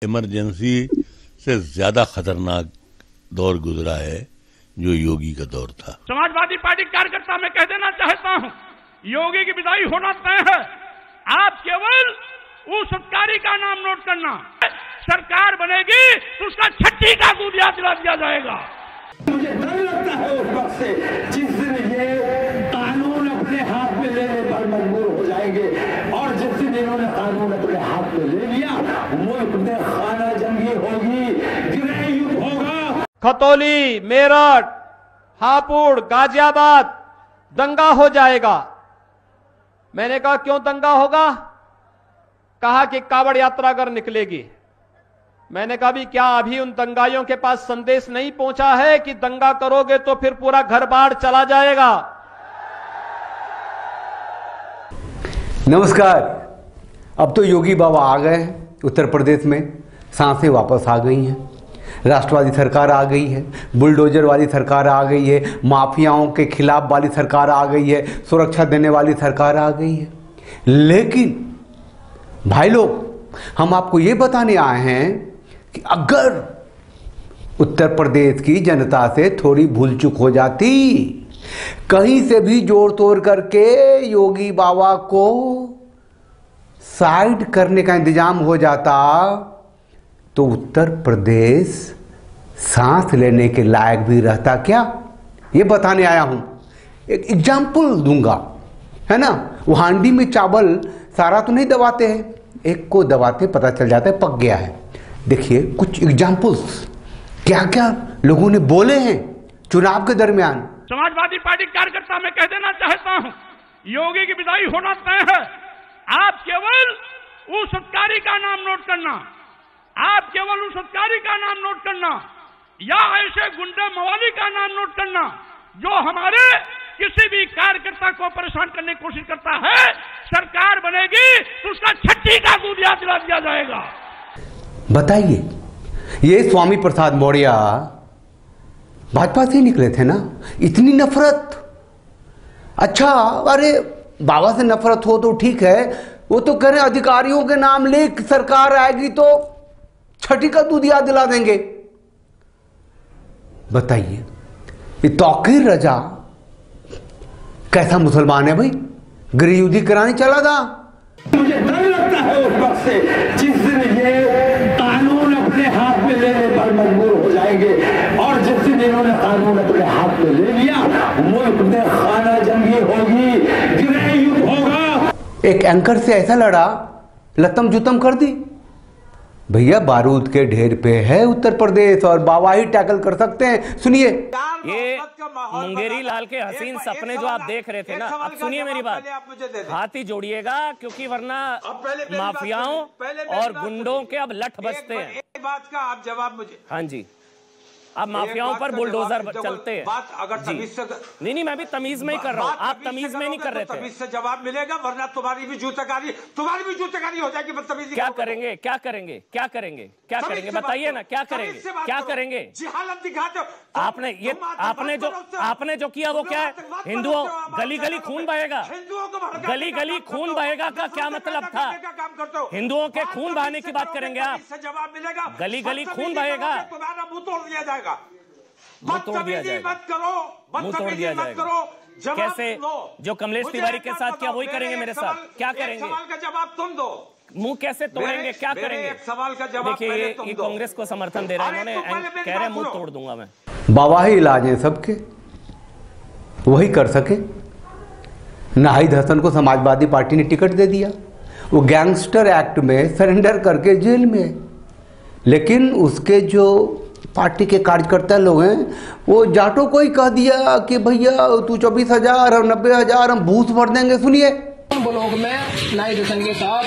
Emergency से ज्यादा खतरनाक दौर गुजरा है जो योगी का दौर था। समाजवादी पार्टी कार्यकर्ता मैं कह देना चाहता हूं, योगी की विदाई होना तय है। आप केवल उस सत्कारी का नाम नोट करना, सरकार बनेगी तो उसका छठी का दूध याद दिला दिया जाएगा। मुझे डर लगता है उस वक्त से जिस दिन ये कानून अपने हाथ में लेने पर मजबूर हो जाएंगे, और जिस दिन इन्होंने कानून अपने हाथ में ले लिया, मुल्क में खाना जंगी होगी, गृह युद्ध होगा। खतौली, मेरठ, हापुड़, गाजियाबाद दंगा हो जाएगा। मैंने कहा क्यों दंगा होगा? कहा कि कावड़ यात्रा अगर निकलेगी। मैंने कहा भी क्या अभी उन दंगाइयों के पास संदेश नहीं पहुंचा है कि दंगा करोगे तो फिर पूरा घर बाढ़ चला जाएगा। नमस्कार। अब तो योगी बाबा आ गए हैं उत्तर प्रदेश में, सांसें वापस आ गई हैं, राष्ट्रवादी सरकार आ गई है, बुलडोजर वाली सरकार आ गई है, माफियाओं के खिलाफ वाली सरकार आ गई है, सुरक्षा देने वाली सरकार आ गई है। लेकिन भाई लोग, हम आपको ये बताने आए हैं कि अगर उत्तर प्रदेश की जनता से थोड़ी भूल चूक हो जाती, कहीं से भी जोड़ तोड़ करके योगी बाबा को साइड करने का इंतजाम हो जाता, तो उत्तर प्रदेश सांस लेने के लायक भी रहता क्या? ये बताने आया हूं। एक एग्जाम्पल दूंगा, है ना। वो हांडी में चावल सारा तो नहीं दबाते हैं, एक को दबाते पता चल जाता है पक गया है। देखिए कुछ एग्जाम्पल्स क्या क्या लोगों ने बोले हैं चुनाव के दरमियान। समाजवादी पार्टी कार्यकर्ता मैं कह देना चाहता हूं, योगी की विदाई होना तय है। आप केवल उस सत्कारी का नाम नोट करना, आप केवल उस सत्कारी का नाम नोट करना, या ऐसे गुंडे मवाली का नाम नोट करना जो हमारे किसी भी कार्यकर्ता को परेशान करने की कोशिश करता है। सरकार बनेगी तो उसका छठी का दूध याद दिला दिया जाएगा। बताइए, ये स्वामी प्रसाद मौर्य भाजपा से निकले थे ना, इतनी नफरत। अच्छा, अरे बाबा से नफरत हो तो ठीक है, वो तो कह रहे अधिकारियों के नाम ले सरकार आएगी तो छठी का दूध याद दिला देंगे। बताइए, ये तौकीर रजा कैसा मुसलमान है भाई? गृह युद्धि कराने चला था। मुझे डर लगता है उस वक्त से जिस दिन ये कानून अपने हाथ में लेने पर मजबूर हो जाएंगे, और जिस दिन इन्होंने कानून अपने हाथ में ले लिया, मुल्क में खाना जंगी होगी, गृह युद्ध होगा। एक एंकर से ऐसा लड़ा, लतम जुतम कर दी। भैया बारूद के ढेर पे है उत्तर प्रदेश, और बाबा ही टैकल कर सकते हैं। सुनिए, ये मुंगेरी लाल के हसीन सपने जो आप देख रहे थे ना, अब सुनिए मेरी बात, हाथ ही जोड़िएगा, क्योंकि वरना माफियाओं और गुंडों के अब लठ बजते हैं। एक बात का आप जवाब मुझे। हाँ जी, अब माफियाओं पर बुलडोजर चलते हैं। बात अगर तमीज से नहीं, मैं भी तमीज में ही कर रहा हूँ, आप तमीज में नहीं कर रहे थे। तमीज से जवाब मिलेगा, वरना तुम्हारी भी जूतेकारी हो जाएगी। बदतमीजी क्या करेंगे, क्या करेंगे, क्या करेंगे, क्या करेंगे? बताइए ना, क्या करेंगे, क्या करेंगे? जिहालत दिखाते हो आपने जो किया वो क्या है? हिंदुओं गली गली खून बहेगा, गली गली खून बहेगा का क्या मतलब था? हिंदुओं के खून बहाने की बात करेंगे आप? जवाब मिलेगा, गली गली खून बहेगा, तुम्हारा मुंह तोड़ दिया जाएगा। मुंह तोड़ दिया जाएगा, मुंह तोड़ दिया जाएगा। कैसे? जो कमलेश तिवारी के साथ क्या वही करेंगे मेरे साथ? क्या करेंगे? सवाल का जवाब तुम दो। मुंह कैसे तोड़ेंगे, क्या करेंगे? सवाल का जवाब देखिए, ये कांग्रेस को समर्थन दे रहे हैं, उन्होंने कह रहे हैं मुंह तोड़ दूंगा मैं। बाबा ही इलाज है सबके, वही कर सके। नाहिद हसन को समाजवादी पार्टी ने टिकट दे दिया, वो गैंगस्टर एक्ट में सरेंडर करके जेल में है। लेकिन उसके जो पार्टी के कार्यकर्ता लोग हैं, वो जाटों को ही कह दिया कि भैया तू 24,000 और 90,000 हम भूस भर देंगे। सुनिए, ब्लॉक में नाहिद हसन के साथ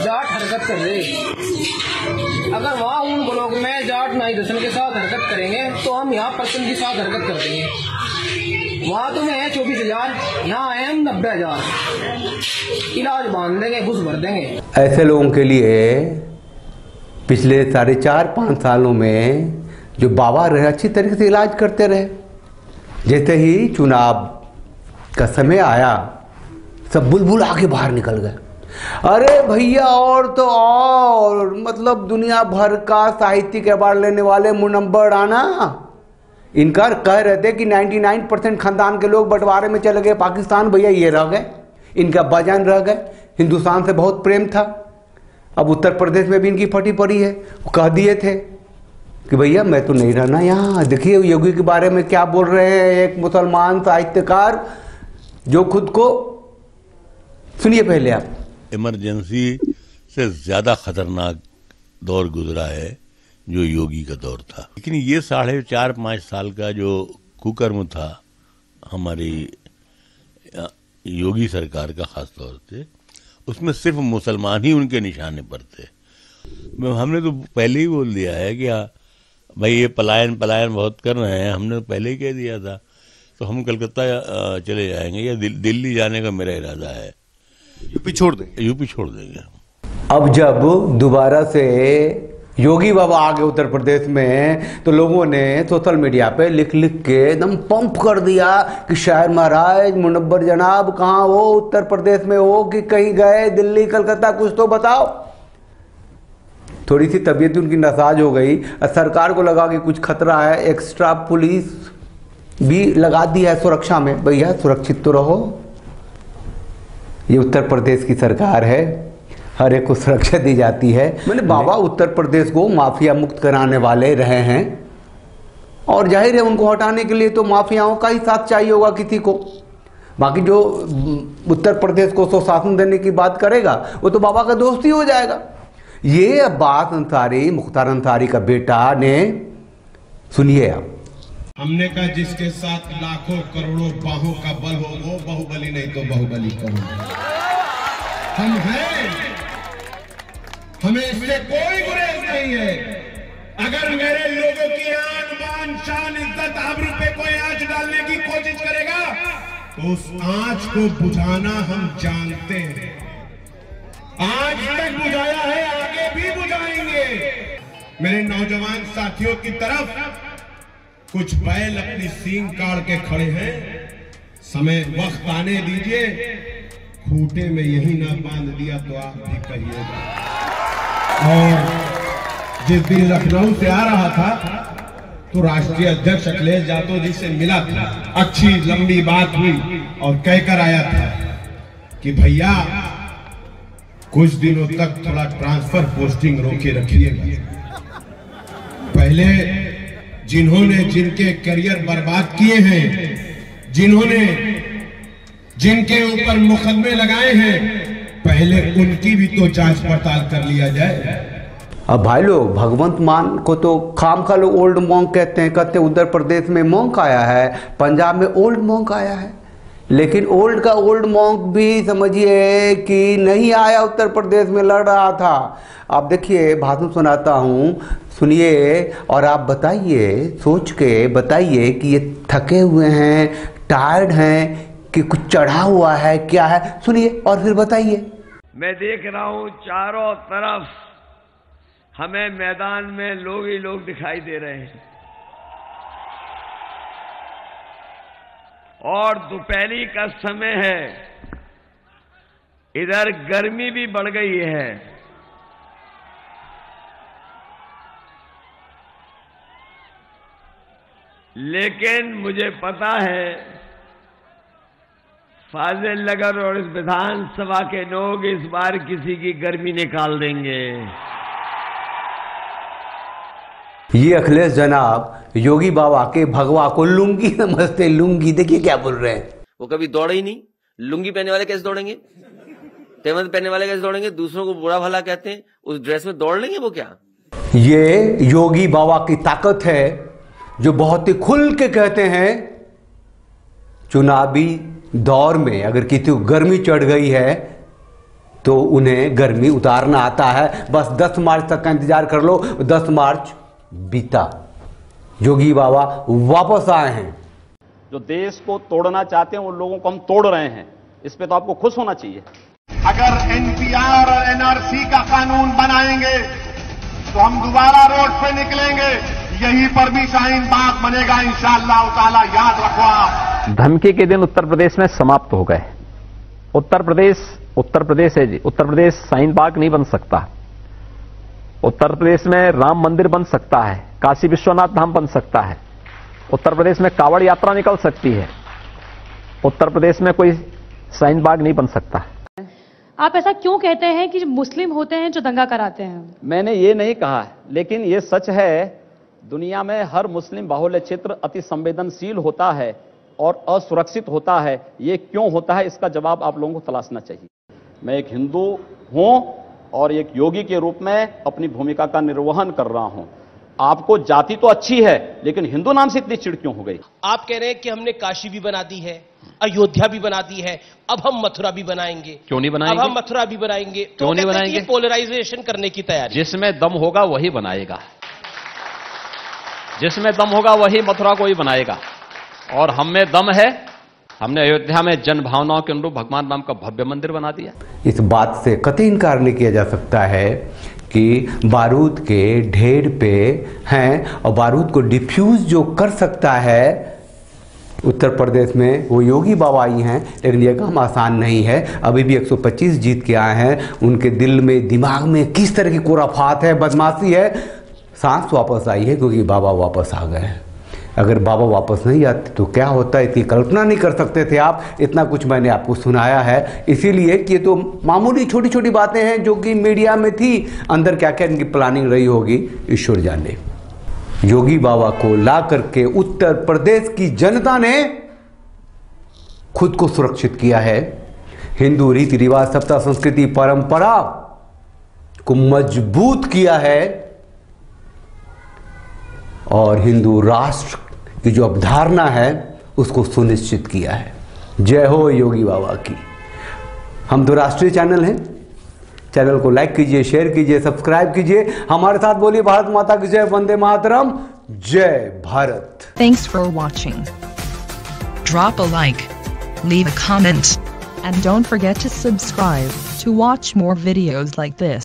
जाट हरकत कर रहे, अगर वहाँ उन ब्लॉक में जाट नाहिद हसन के साथ हरकत करेंगे तो हम यहाँ पर्सन के साथ हरकत कर देंगे। वहाँ तो है 24,000, यहाँ आए हम 90,000, इलाज बांध देंगे, घुस भर देंगे। ऐसे लोगों के लिए पिछले 4.5-5 सालों में जो बाबा रहे, अच्छी तरीके से इलाज करते रहे। जैसे ही चुनाव का समय आया, सब बुलबुल आके बाहर निकल गए। अरे भैया और तो और मतलब दुनिया भर का साहित्य के अवार्ड लेने वाले मुनव्वर राना इनकार कह रहे थे कि 99% खानदान के लोग बंटवारे में चले गए पाकिस्तान, भैया ये रह गए, इनका बजान रह गए, हिंदुस्तान से बहुत प्रेम था। अब उत्तर प्रदेश में भी इनकी फटी पड़ी है। वो कह दिए थे कि भैया मैं तो नहीं रहना यहाँ। देखिए योगी के बारे में क्या बोल रहे हैं एक मुसलमान साहित्यकार जो खुद को, सुनिए पहले आप। इमरजेंसी से ज्यादा खतरनाक दौर गुजरा है जो योगी का दौर था। लेकिन ये 4.5-5 साल का जो कुकर्म था हमारी योगी सरकार का, खास तौर से उसमें सिर्फ मुसलमान ही उनके निशाने पर थे। हमने तो पहले ही बोल दिया है कि भाई ये पलायन बहुत कर रहे हैं, हमने पहले ही कह दिया था। तो हम कलकत्ता चले जाएंगे या दिल्ली जाने का मेरा इरादा है। यूपी छोड़ देंगे। अब जब दोबारा से योगी बाबा आ गए उत्तर प्रदेश में तो लोगों ने सोशल मीडिया पे लिख के एकदम पंप कर दिया कि शायर महाराज मुनव्वर जनाब कहाँ हो, उत्तर प्रदेश में हो कि कहीं गए, दिल्ली कलकत्ता, कुछ तो बताओ। थोड़ी सी तबीयत उनकी नासाज हो गई। सरकार को लगा कि कुछ खतरा है, एक्स्ट्रा पुलिस भी लगा दी है सुरक्षा में। भैया सुरक्षित तो रहो, ये उत्तर प्रदेश की सरकार है, हर एक को सुरक्षा दी जाती है। मैंने बाबा उत्तर प्रदेश को माफिया मुक्त कराने वाले रहे हैं और जाहिर है उनको हटाने के लिए तो माफियाओं का ही साथ चाहिए होगा किसी को। बाकी जो उत्तर प्रदेश को सुशासन देने की बात करेगा वो तो बाबा का दोस्त ही हो जाएगा। ये अब्बास अंसारी, मुख्तार अंसारी का बेटा ने, सुनिए आप। हमने कहा जिसके साथ लाखों करोड़ों बाहों का बल हो वो बाहुबली नहीं तो बाहुबली कौन? हम हैं, हमें इससे कोई गुरेज नहीं है। अगर मेरे लोगों की आन बान शान इज्जत आबरू पे कोई आंच डालने की कोशिश करेगा तो उस आंच को बुझाना हम जानते हैं। आज तक बुझाया है, आगे भी बुझाएंगे। मेरे नौजवान साथियों की तरफ कुछ बैल अपनी सींग काट के खड़े हैं, समय वक्त आने दीजिए, खूंटे में यही ना बांध दिया तो आप भी कहिएगा। और जिस दिन लखनऊ से आ रहा था तो राष्ट्रीय अध्यक्ष अखिलेश यादव जी से मिला था, अच्छी लंबी बात हुई और कहकर आया था कि भैया कुछ दिनों तक थोड़ा ट्रांसफर पोस्टिंग रोके रखिएगा। पहले जिन्होंने जिनके करियर बर्बाद किए हैं, जिन्होंने जिनके ऊपर मुकदमे लगाए हैं, पहले उनकी भी तो जांच पड़ताल कर लिया जाए। अब भाई लोग भगवंत मान को तो खाम खा लोग ओल्ड मॉन्क कहते हैं। कहते उत्तर प्रदेश में मॉन्क आया है, पंजाब में ओल्ड मॉन्क आया है, लेकिन ओल्ड का ओल्ड मॉन्क भी समझिए कि नहीं आया, उत्तर प्रदेश में लड़ रहा था। आप देखिए भाषण सुनाता हूँ, सुनिए और आप बताइए, सोच के बताइए कि ये थके हुए हैं, टायर्ड हैं कि कुछ चढ़ा हुआ है, क्या है, सुनिए और फिर बताइए। मैं देख रहा हूं चारों तरफ हमें मैदान में लोग ही लोग दिखाई दे रहे हैं और दोपहरी का समय है, इधर गर्मी भी बढ़ गई है। लेकिन मुझे पता है फाजिल नगर और इस विधानसभा के लोग इस बार किसी की गर्मी निकाल देंगे। ये अखिलेश जनाब योगी बाबा के भगवा को लुंगी नमस्ते लुंगी, देखिए क्या बोल रहे हैं। वो कभी दौड़े ही नहीं। लुंगी पहनने वाले कैसे दौड़ेंगे, तेमद पहनने वाले कैसे दौड़ेंगे, दूसरों को बुरा भला कहते हैं, उस ड्रेस में दौड़ लेंगे वो क्या? ये योगी बाबा की ताकत है जो बहुत ही खुल के कहते हैं चुनावी दौर में अगर किसी को गर्मी चढ़ गई है तो उन्हें गर्मी उतारना आता है। बस 10 मार्च तक का इंतजार कर लो। 10 मार्च बीता, योगी बाबा वापस आए हैं। जो देश को तोड़ना चाहते हैं उन लोगों को हम तोड़ रहे हैं, इस पे तो आपको खुश होना चाहिए। अगर एनपीआर और एनआरसी का कानून बनाएंगे तो हम दोबारा रोड पे निकलेंगे, यहीं पर भी शाहीन बाग बनेगा इंशाअल्लाह ताला, याद रखो आप। धमकी के दिन उत्तर प्रदेश में समाप्त हो गए। उत्तर प्रदेश उत्तर प्रदेश है जी, उत्तर प्रदेश शाहीन बाग नहीं बन सकता। उत्तर प्रदेश में राम मंदिर बन सकता है, काशी विश्वनाथ धाम बन सकता है, उत्तर प्रदेश में कावड़ यात्रा निकल सकती है, उत्तर प्रदेश में कोई शाहीन बाग नहीं बन सकता। आप ऐसा क्यों कहते हैं कि मुस्लिम होते हैं जो दंगा कराते हैं? मैंने ये नहीं कहा, लेकिन ये सच है, दुनिया में हर मुस्लिम बाहुल्य क्षेत्र अति संवेदनशील होता है और असुरक्षित होता है। ये क्यों होता है, इसका जवाब आप लोगों को तलाशना चाहिए। मैं एक हिंदू हूं और एक योगी के रूप में अपनी भूमिका का निर्वहन कर रहा हूं। आपको जाति तो अच्छी है, लेकिन हिंदू नाम से इतनी चिढ़ क्यों हो गई? आप कह रहे हैं कि हमने काशी भी बना दी है, अयोध्या भी बना दी है, अब हम मथुरा भी बनाएंगे। क्यों नहीं बनाएंगे? अब हम मथुरा भी बनाएंगे। क्यों नहीं बनाएंगे? पोलराइजेशन करने की तैयारी। जिसमें दम होगा वही बनाएगा, जिसमें दम होगा वही मथुरा को ही बनाएगा। और हम में दम है, हमने अयोध्या में जन भावनाओं के अनुरूप भगवान राम का भव्य मंदिर बना दिया। इस बात से कतई इनकार नहीं किया जा सकता है कि बारूद के ढेर पे हैं और बारूद को डिफ्यूज जो कर सकता है उत्तर प्रदेश में वो योगी बाबा ही हैं। लेकिन यह काम आसान नहीं है। अभी भी 125 जीत के आए हैं, उनके दिल में दिमाग में किस तरह की खुराफात है, बदमाशी है। सांस वापस आई है क्योंकि बाबा वापस आ गए। अगर बाबा वापस नहीं आते तो क्या होता है, इतनी कल्पना नहीं कर सकते थे आप। इतना कुछ मैंने आपको सुनाया है, इसीलिए कि ये तो मामूली छोटी छोटी बातें हैं जो कि मीडिया में थी। अंदर क्या क्या इनकी प्लानिंग रही होगी ईश्वर जाने। योगी बाबा को ला करके उत्तर प्रदेश की जनता ने खुद को सुरक्षित किया है। हिंदू रीति रिवाज, सत्ता, संस्कृति, परंपरा को मजबूत किया है और हिंदू राष्ट्र की जो अवधारणा है उसको सुनिश्चित किया है। जय हो योगी बाबा की। हम तो राष्ट्रीय चैनल हैं, चैनल को लाइक कीजिए, शेयर कीजिए, सब्सक्राइब कीजिए। हमारे साथ बोलिए भारत माता की जय, वंदे मातरम, जय Bharat. Thanks for watching. Drop a like, leave a comment, and don't forget to subscribe to watch more videos like this.